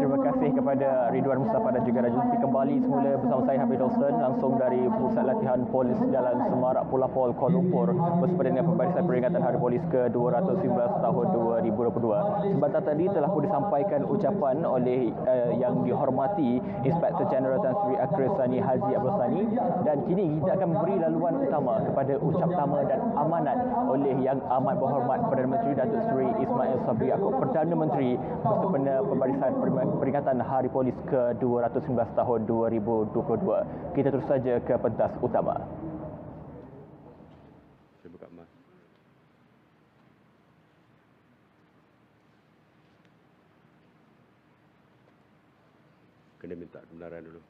Terima kasih kepada Ridwan Mustafa dan juga Rajul. Kembali semula bersama saya Hamid Olsen langsung dari Pusat Latihan Polis Jalan Semarak Pulau Pol, Kuala Lumpur bersama dengan pembarisan peringatan Hari Polis ke-219 tahun 2022. Sebentar tadi telah pun disampaikan ucapan oleh Yang Dihormati Inspektor Jeneral Tan Sri Akril Sani Haji Abdul Sani, dan kini kita akan memberi laluan utama kepada ucap tama dan amanat oleh Yang Amat Berhormat Perdana Menteri Datuk Seri Ismail Sabri Yaakob, Perdana Menteri bersama pembarisan peringatan Hari Polis ke-219 tahun 2022. Kita terus saja ke pentas utama. Saya buka mic. Kena minta kebenaran dulu.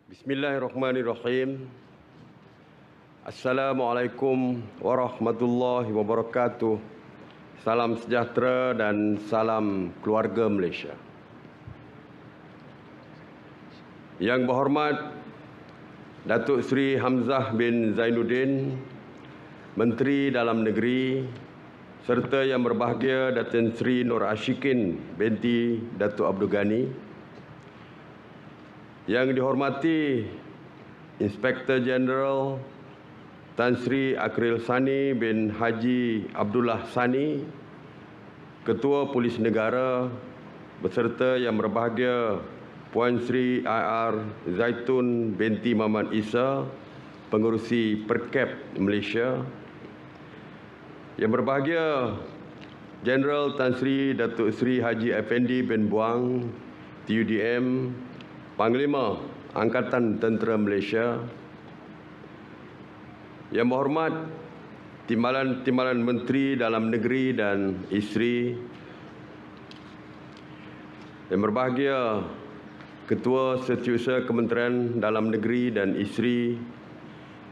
Bismillahirrahmanirrahim. Assalamualaikum warahmatullahi wabarakatuh. Salam sejahtera dan salam keluarga Malaysia. Yang berhormat Datuk Seri Hamzah bin Zainuddin, Menteri Dalam Negeri, serta yang berbahagia Datin Seri Nur Ashikin binti Datuk Abdul Ghani, yang dihormati Inspektor Jeneral Tan Sri Akril Sani bin Haji Abdullah Sani, Ketua Polis Negara, beserta yang berbahagia Puan Sri IR Zaitun binti Muhammad Isa, Pengerusi Perkap Malaysia, yang berbahagia Jeneral Tan Sri Datuk Seri Haji Effendi bin Buang, TUDM, Panglima Angkatan Tentera Malaysia, Yang berhormat Timbalan Menteri Dalam Negeri dan Isteri, yang berbahagia Ketua Setiausaha Kementerian Dalam Negeri dan Isteri,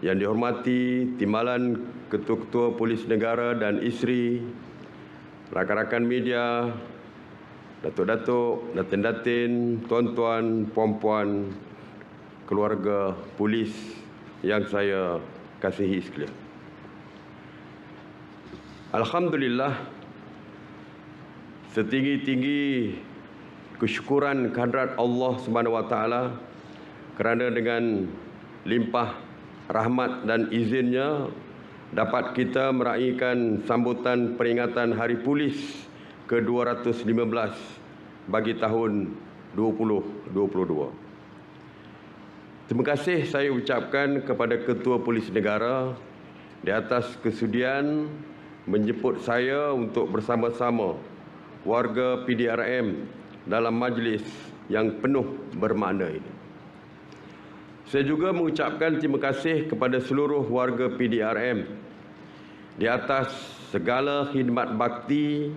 yang dihormati Timbalan Ketua-Ketua Polis Negara dan Isteri, rakan-rakan media, datuk-datuk, datin-datin, tuan-tuan, puan-puan, keluarga polis yang saya kasihi sekalian. Alhamdulillah, setinggi-tinggi kesyukuran kehadrat Allah Subhanahu Wa Taala kerana dengan limpah rahmat dan izinnya dapat kita meraihkan sambutan peringatan Hari Polis ke-215 bagi tahun 2022. Terima kasih saya ucapkan kepada Ketua Polis Negara di atas kesudian menjemput saya untuk bersama-sama warga PDRM dalam majlis yang penuh bermakna ini. Saya juga mengucapkan terima kasih kepada seluruh warga PDRM di atas segala khidmat bakti,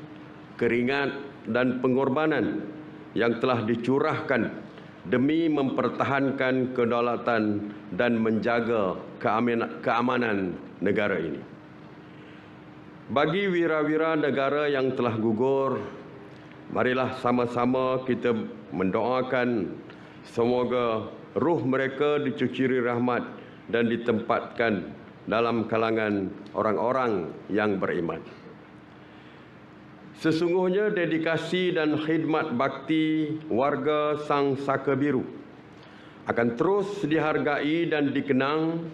keringat dan pengorbanan yang telah dicurahkan demi mempertahankan kedaulatan dan menjaga keamanan negara ini. Bagi wira-wira negara yang telah gugur, marilah sama-sama kita mendoakan semoga ruh mereka dicucuri rahmat dan ditempatkan dalam kalangan orang-orang yang beriman. Sesungguhnya dedikasi dan khidmat bakti warga Sang Saka Biru akan terus dihargai dan dikenang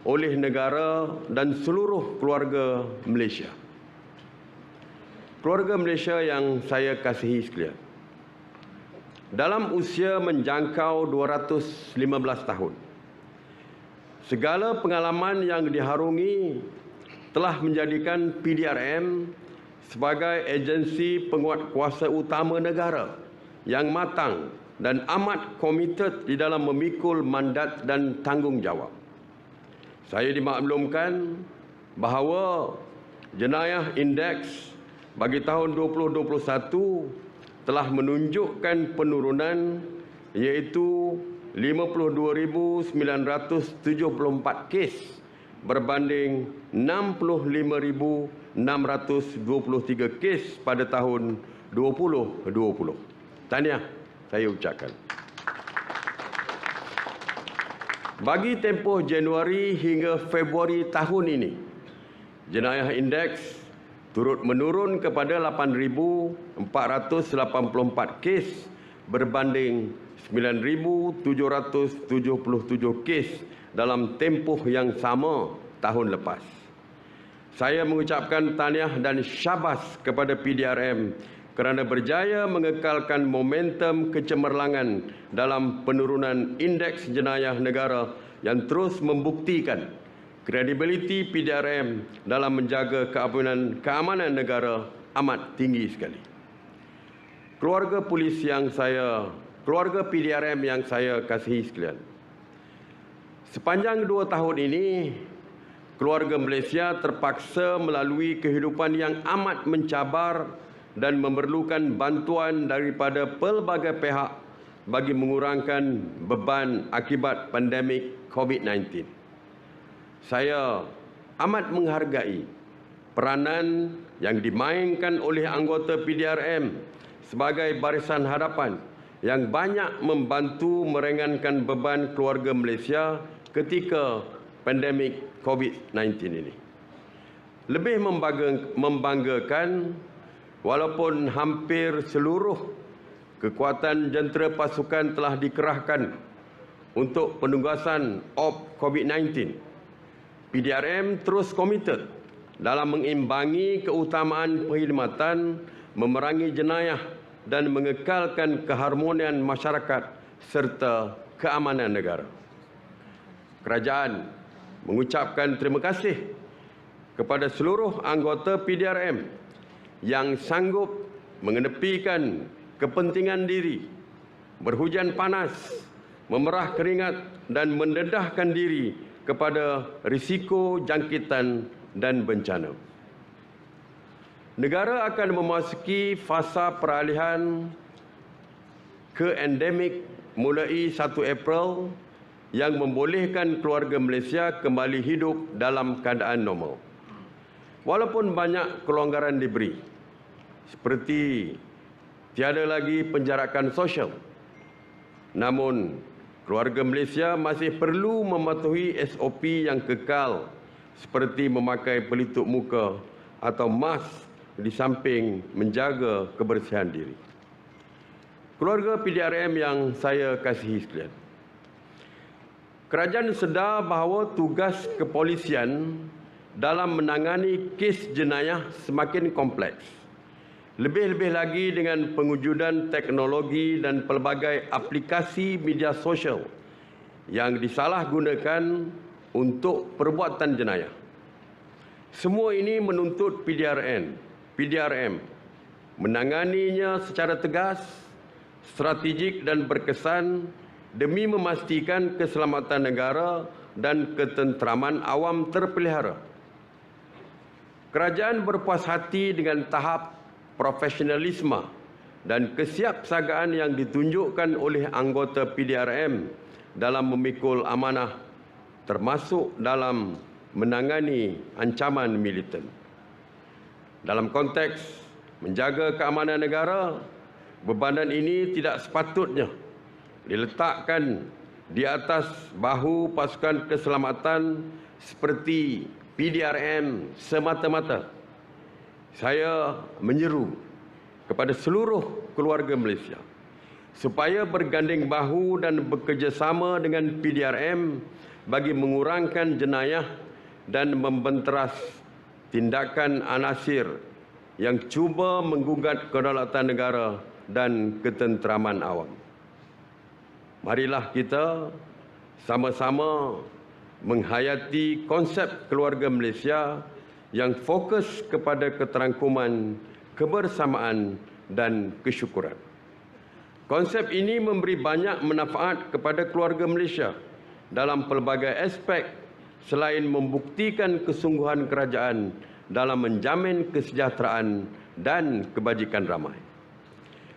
oleh negara dan seluruh keluarga Malaysia. Keluarga Malaysia yang saya kasihi sekalian, dalam usia menjangkau 215 tahun, segala pengalaman yang diharungi telah menjadikan PDRM sebagai agensi penguatkuasa utama negara yang matang dan amat komited di dalam memikul mandat dan tanggungjawab. Saya dimaklumkan bahawa jenayah indeks bagi tahun 2021 telah menunjukkan penurunan, iaitu 52,974 kes berbanding 65,623 kes pada tahun 2020. Tahniah saya ucapkan. Bagi tempoh Januari hingga Februari tahun ini, jenayah indeks turut menurun kepada 8,484 kes berbanding 9,777 kes dalam tempoh yang sama tahun lepas. Saya mengucapkan tahniah dan syabas kepada PDRM kerana berjaya mengekalkan momentum kecemerlangan dalam penurunan indeks jenayah negara yang terus membuktikan kredibiliti PDRM dalam menjaga keamanan negara amat tinggi sekali. Keluarga PDRM yang saya kasihi sekalian, sepanjang 2 tahun ini, keluarga Malaysia terpaksa melalui kehidupan yang amat mencabar dan memerlukan bantuan daripada pelbagai pihak bagi mengurangkan beban akibat pandemik COVID-19. Saya amat menghargai peranan yang dimainkan oleh anggota PDRM sebagai barisan hadapan yang banyak membantu meringankan beban keluarga Malaysia ketika pandemik COVID-19 ini. Lebih membanggakan, walaupun hampir seluruh kekuatan jentera pasukan telah dikerahkan untuk penugasan op COVID-19, PDRM terus komited dalam mengimbangi keutamaan perkhidmatan, memerangi jenayah dan mengekalkan keharmonian masyarakat serta keamanan negara. Kerajaan mengucapkan terima kasih kepada seluruh anggota PDRM yang sanggup mengenepikan kepentingan diri, berhujan panas, memerah keringat dan mendedahkan diri kepada risiko jangkitan dan bencana. Negara akan memasuki fasa peralihan ke endemik mulai 1 April yang membolehkan keluarga Malaysia kembali hidup dalam keadaan normal. Walaupun banyak kelonggaran diberi, seperti tiada lagi penjarakan sosial, namun keluarga Malaysia masih perlu mematuhi SOP yang kekal seperti memakai pelitup muka atau mask di samping menjaga kebersihan diri. Keluarga PDRM yang saya kasihi sekalian, kerajaan sedar bahawa tugas kepolisian dalam menangani kes jenayah semakin kompleks. Lebih-lebih lagi dengan pengujudan teknologi dan pelbagai aplikasi media sosial yang disalahgunakan untuk perbuatan jenayah. Semua ini menuntut PDRM menanganinya secara tegas, strategik dan berkesan demi memastikan keselamatan negara dan ketenteraman awam terpelihara. Kerajaan berpuas hati dengan tahap profesionalisme dan kesiapsagaan yang ditunjukkan oleh anggota PDRM dalam memikul amanah, termasuk dalam menangani ancaman militan. Dalam konteks menjaga keamanan negara, bebanan ini tidak sepatutnya diletakkan di atas bahu pasukan keselamatan seperti PDRM semata-mata. Saya menyeru kepada seluruh keluarga Malaysia supaya berganding bahu dan bekerjasama dengan PDRM bagi mengurangkan jenayah dan membenteras tindakan anasir yang cuba menggugat kedaulatan negara dan ketenteraman awam. Marilah kita sama-sama menghayati konsep keluarga Malaysia yang fokus kepada keterangkuman, kebersamaan dan kesyukuran. Konsep ini memberi banyak manfaat kepada keluarga Malaysia dalam pelbagai aspek selain membuktikan kesungguhan kerajaan dalam menjamin kesejahteraan dan kebajikan ramai.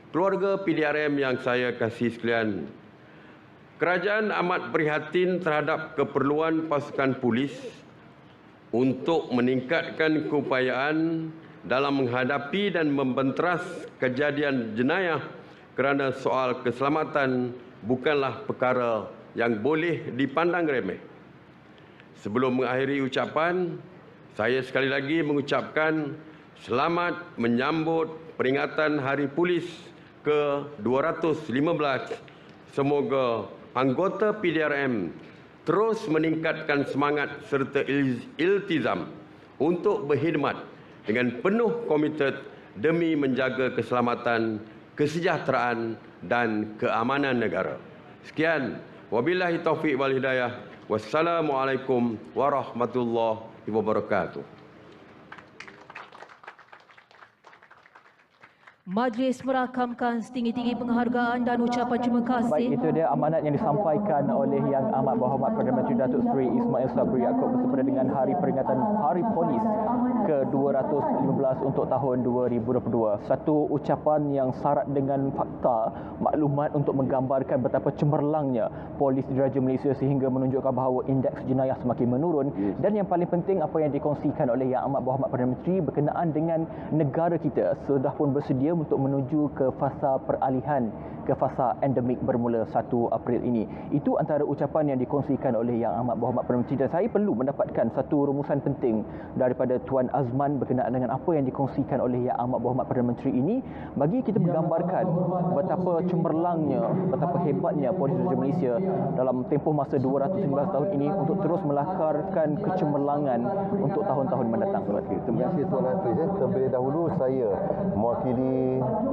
Keluarga PDRM yang saya kasihi sekalian, kerajaan amat prihatin terhadap keperluan pasukan polis untuk meningkatkan keupayaan dalam menghadapi dan membenteras kejadian jenayah kerana soal keselamatan bukanlah perkara yang boleh dipandang remeh. Sebelum mengakhiri ucapan, saya sekali lagi mengucapkan selamat menyambut peringatan Hari Polis ke-215. Semoga anggota PDRM terus meningkatkan semangat serta iltizam untuk berkhidmat dengan penuh komited demi menjaga keselamatan, kesejahteraan dan keamanan negara. Sekian, wabillahi taufiq wal hidayah. Wassalamualaikum warahmatullahi wabarakatuh. Majlis merakamkan setinggi-tinggi penghargaan dan ucapan terima kasih. Baik, itu dia amanat yang disampaikan oleh Yang Amat Berhormat Perdana Menteri Datuk Seri Ismail Sabri Yaakob bersempena dengan hari peringatan Hari Polis ke-215 untuk tahun 2022. Satu ucapan yang syarat dengan fakta, maklumat untuk menggambarkan betapa cemerlangnya polis diraja Malaysia sehingga menunjukkan bahawa indeks jenayah semakin menurun, dan yang paling penting apa yang dikongsikan oleh Yang Amat Berhormat Perdana Menteri berkenaan dengan negara kita sudah pun bersedia untuk menuju ke fasa peralihan ke fasa endemik bermula 1 April ini. Itu antara ucapan yang dikongsikan oleh Yang Amat Berhormat Perdana Menteri, dan saya perlu mendapatkan satu rumusan penting daripada Tuan Azman berkenaan dengan apa yang dikongsikan oleh Yang Amat Berhormat Perdana Menteri ini bagi kita menggambarkan betapa cemerlangnya, betapa hebatnya Polis Raja Malaysia dalam tempoh masa 219 tahun ini untuk terus melakarkan kecemerlangan untuk tahun-tahun mendatang. Terima kasih Tuan Hafiz. Terlebih dahulu saya mewakili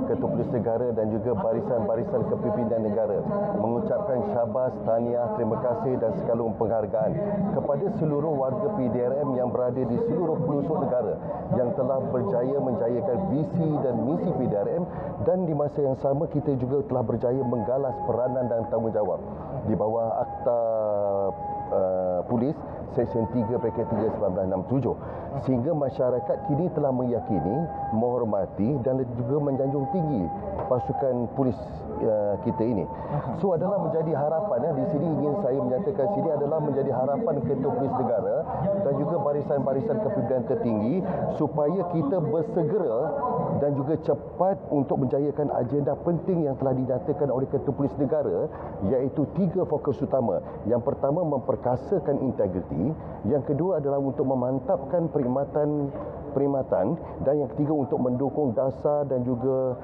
Ketua Polis Negara dan juga barisan-barisan kepimpinan negara mengucapkan syabas, tahniah, terima kasih dan sekalung penghargaan kepada seluruh warga PDRM yang berada di seluruh pelosok negara yang telah berjaya menjayakan visi dan misi PDRM, dan di masa yang sama kita juga telah berjaya menggalas peranan dan tanggungjawab di bawah Akta Polis Seksyen 3/3 1967, sehingga masyarakat kini telah meyakini, menghormati dan juga menjunjung tinggi pasukan polis kita ini. So adalah menjadi harapan di sini, ingin saya menyatakan sini adalah menjadi harapan Ketua Polis Negara dan juga barisan-barisan kepimpinan tertinggi supaya kita bersegera dan juga cepat untuk menjayakan agenda penting yang telah dinyatakan oleh Ketua Polis Negara, iaitu 3 fokus utama. Yang pertama, memperkasakan integriti, yang kedua adalah untuk memantapkan perkhidmatan, dan yang ketiga untuk mendukung dasar dan juga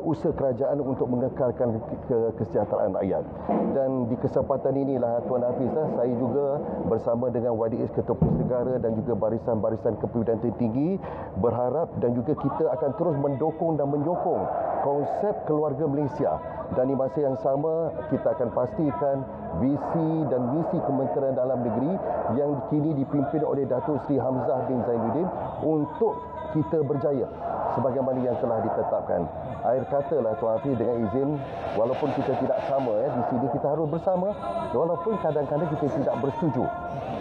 usaha kerajaan untuk mengekalkan kesejahteraan rakyat. Dan di kesempatan inilah Tuan Hafiz, saya juga bersama dengan YDS Ketua Polis Negara dan juga barisan-barisan kepimpinan tertinggi berharap dan juga kita akan terus mendukung dan menyokong konsep keluarga Malaysia, dan di masa yang sama kita akan pastikan visi dan misi Kementerian Dalam Negeri yang kini dipimpin oleh Datuk Seri Hamzah bin Zainuddin untuk kita berjaya sebagaimana yang telah ditetapkan. Akhir katalah Tuan Hafiz, dengan izin, walaupun kita tidak sama di sini, kita harus bersama, walaupun kadang-kadang kita tidak bersetuju.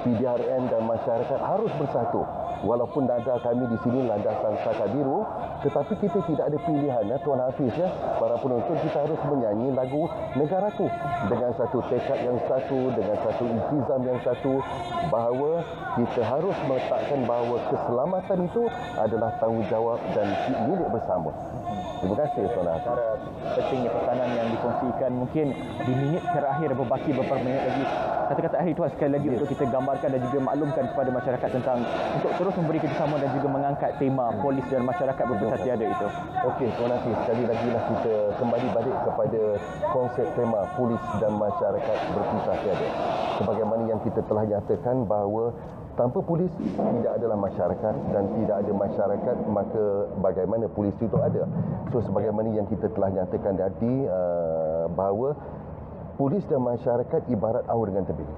PDRM dan masyarakat harus bersatu. Walaupun nada kami di sini landasan Saka Biru, tetapi kita tidak ada pilihan Tuan Hafiz, para penonton, kita harus menyanyi lagu Negaraku dengan satu tekad yang satu, dengan satu iltizam yang satu, bahawa kita harus meletakkan bahawa keselamatan itu adalah tanggungjawab dan milik bersama. Terima kasih Tuan Hafiz. Antara pentingnya pesanan yang dikongsikan, mungkin di minit terakhir, berbaki beberapa minit lagi, kata-kata akhir Tuan sekali lagi untuk kita gambarkan dan juga maklumkan kepada masyarakat tentang untuk terus memberi kerjasama dan juga mengangkat tema polis dan masyarakat berpisah tiada itu. Okey Tuan Hafiz, sekali lagi lah kita kembali balik kepada konsep tema polis dan masyarakat berpisah tiada. Sebagaimana yang kita telah nyatakan bahawa tanpa polis tidak adalah masyarakat, dan tidak ada masyarakat maka bagaimana polis itu ada. So sebagaimana yang kita telah nyatakan tadi bahawa polis dan masyarakat ibarat aur dengan tebing.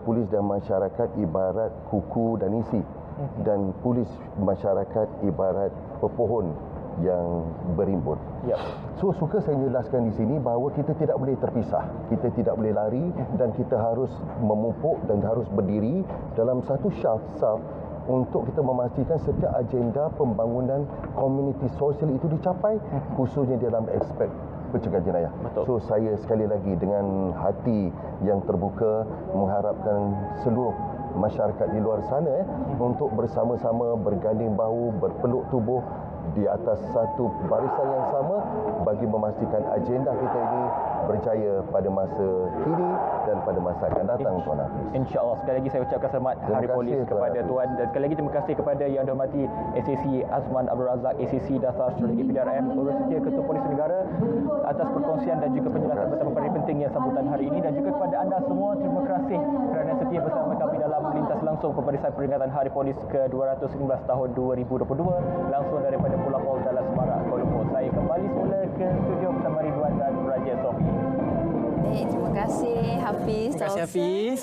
Polis dan masyarakat ibarat kuku dan isi, dan polis masyarakat ibarat pepohon yang berimbun. So suka saya jelaskan di sini bahawa kita tidak boleh terpisah, kita tidak boleh lari, dan kita harus memumpuk dan harus berdiri dalam satu saf untuk kita memastikan setiap agenda pembangunan komuniti sosial itu dicapai, khususnya dalam aspek pencegahan jenayah. So saya sekali lagi dengan hati yang terbuka mengharapkan seluruh masyarakat di luar sana untuk bersama-sama berganding bahu, berpeluk tubuh di atas satu barisan yang sama bagi memastikan agenda kita ini berjaya pada masa kini dan pada masa akan datang, Tuan Hafiz. InsyaAllah. Sekali lagi saya ucapkan selamat Hari kasih, Polis Tuan kepada Hafiz. Tuan, dan sekali lagi terima kasih kepada Yang Dihormati SAC Azman Abdul Razak, SAC Dasar Strategi PDRM, Urus Setia Ketua Polis Negara, atas perkongsian dan juga penjelasan betapa pentingnya sambutan hari ini, dan juga kepada anda semua, terima kasih kerana setia bersama kami dalam melintas langsung pemeriksaan peringatan Hari Polis ke-219 tahun 2022 langsung daripada Pulau Pol Dalam Semarak, Kuala Lumpur. Saya kembali semula ke studio bersama Ridwan dan Raja Sofi. Terima kasih Hafiz. Terima kasih Hafiz.